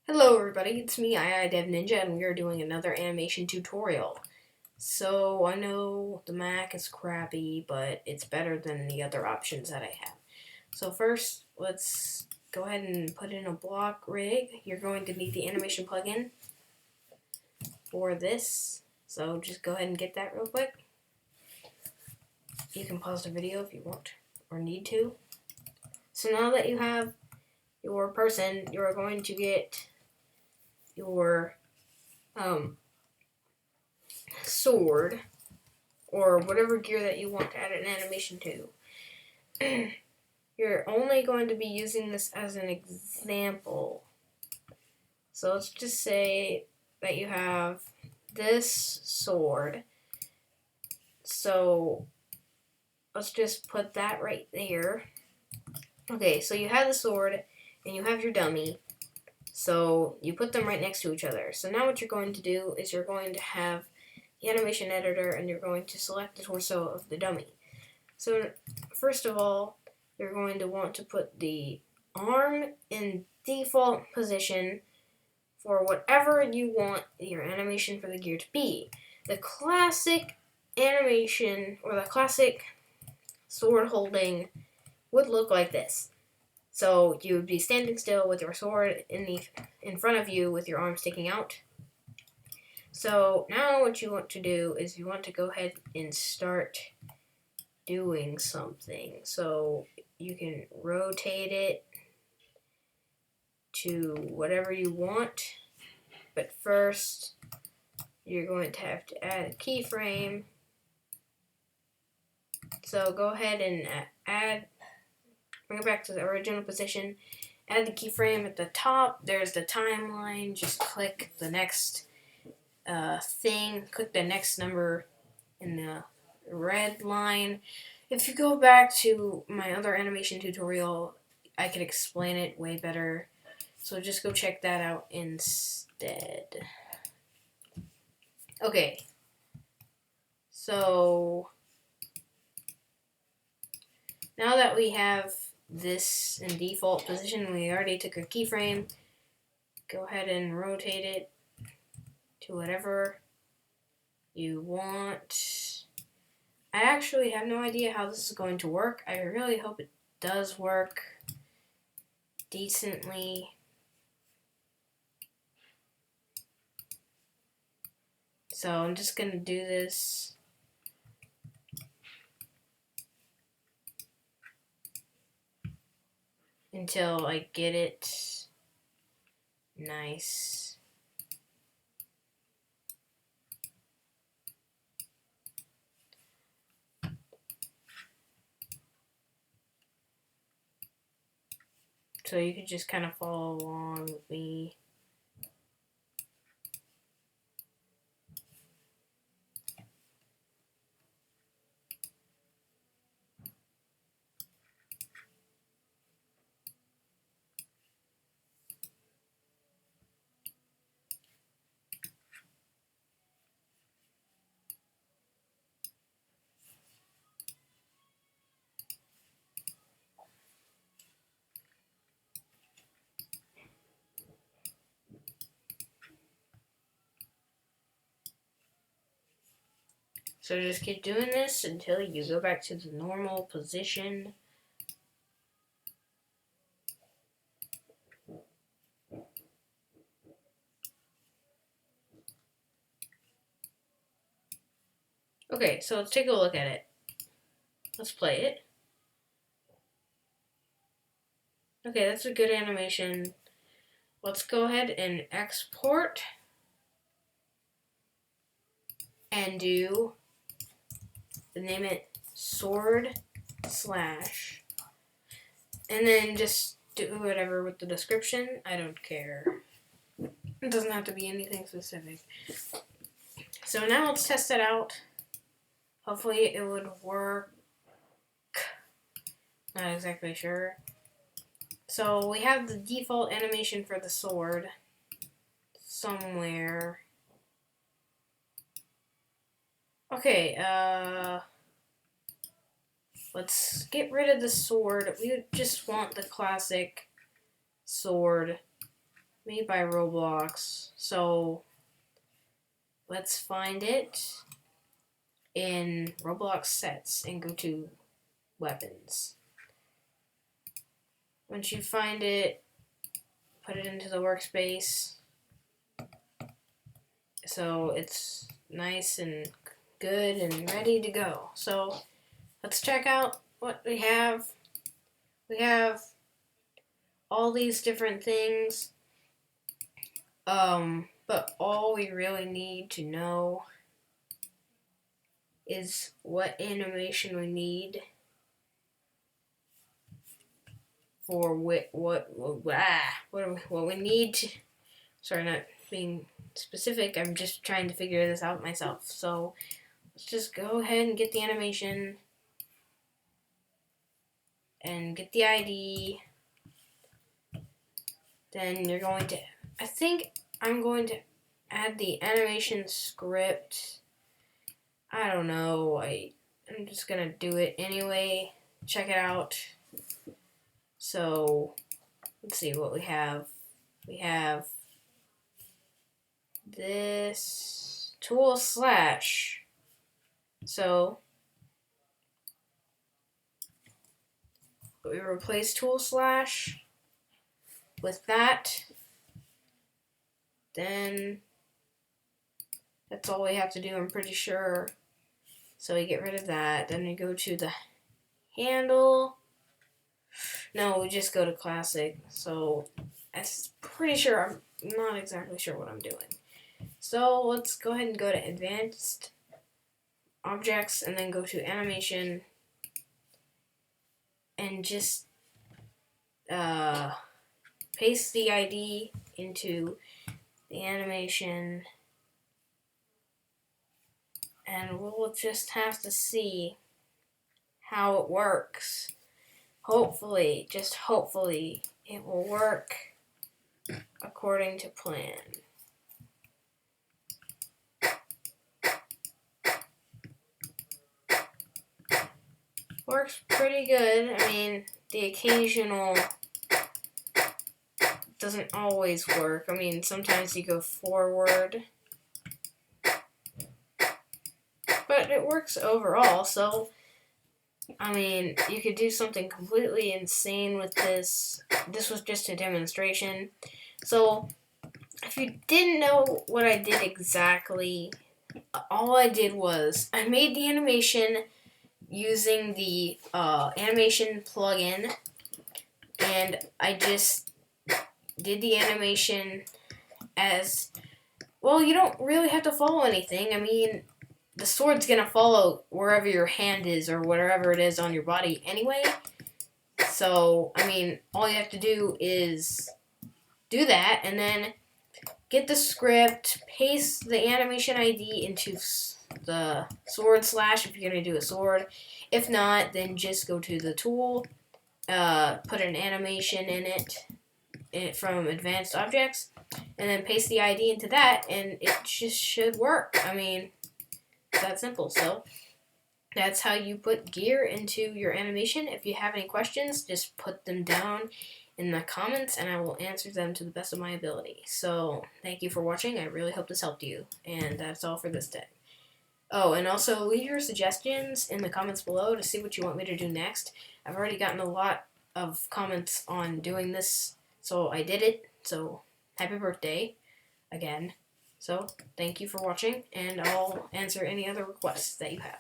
Hello everybody, it's me, iDevNinja, and we are doing another animation tutorial. So, I know the Mac is crappy, but it's better than the other options that I have. So first, let's go ahead and put in a block rig. You're going to need the animation plugin for this. So just go ahead and get that real quick. You can pause the video if you want or need to. So now that you have your person, you're going to get your sword or whatever gear that you want to add an animation to. You're only going to be using this as an example. So let's just say that you have this sword. So let's just put that right there. Okay, so you have the sword and you have your dummy. So you put them right next to each other. So now what you're going to do is you're going to have the animation editor and you're going to select the torso of the dummy. So first of all, you're going to want to put the arm in default position for whatever you want your animation for the gear to be. The classic animation or the classic sword holding would look like this. So you would be standing still with your sword in front of you with your arm sticking out. So now what you want to do is you want to go ahead and start doing something. So you can rotate it to whatever you want, but first you're going to have to add a keyframe. So go ahead and bring it back to the original position, add the keyframe at the top. There's the timeline. Just click the next thing, click the next number in the red line. If you go back to my other animation tutorial, I could explain it way better. So just go check that out instead. Okay. So now that we have this in default position, we already took a keyframe. Go ahead and rotate it to whatever you want. I actually have no idea how this is going to work. I really hope it does work decently. So I'm just going to do this until I get it nice. So you can just kind of follow along with me. So just keep doing this until you go back to the normal position. Okay, so let's take a look at it. Let's play it. Okay, that's a good animation. Let's go ahead and export and name it sword slash, and then just do whatever with the description. I don't care. It doesn't have to be anything specific. So now let's test it out. Hopefully it would work. Not exactly sure. So we have the default animation for the sword somewhere. Okay, let's get rid of the sword. We just want the classic sword made by Roblox. So let's find it in Roblox sets and go to weapons. Once you find it, put it into the workspace so it's nice and good and ready to go. So let's check out what we have. We have all these different things, but all we really need to know is what animation we need for what we need to, sorry, not being specific, I'm just trying to figure this out myself. So let's just go ahead and get the animation and get the ID. Then you're going to, I think I'm going to add the animation script. I don't know, I'm just gonna do it anyway. Check it out. So let's see what we have. We have this tool slash. So we replace tool slash with that. Then that's all we have to do, I'm pretty sure. So we get rid of that. Then we go to the handle. No, we just go to classic. So I'm pretty sure, I'm not exactly sure what I'm doing. So let's go ahead and go to advanced objects and then go to animation and just paste the ID into the animation, and we'll just have to see how it works. Hopefully, just hopefully, it will work according to plan. Works pretty good. I mean, the occasional doesn't always work. I mean, sometimes you go forward, but it works overall. So, I mean, you could do something completely insane with this. This was just a demonstration. So, if you didn't know what I did exactly, all I did was I made the animation using the animation plugin, and I just did the animation as, well, you don't really have to follow anything. I mean, the sword's gonna follow wherever your hand is or whatever it is on your body anyway. So, I mean, all you have to do is do that and then get the script, paste the animation ID into the sword slash if you're going to do a sword. If not, then just go to the tool, put an animation in it from advanced objects, and then paste the ID into that, and it just should work. I mean, it's that simple. So that's how you put gear into your animation. If you have any questions, just put them down in the comments and I will answer them to the best of my ability. So thank you for watching. I really hope this helped you. And that's all for this day. Oh, and also leave your suggestions in the comments below to see what you want me to do next. I've already gotten a lot of comments on doing this, so I did it. So happy birthday again. So thank you for watching, and I'll answer any other requests that you have.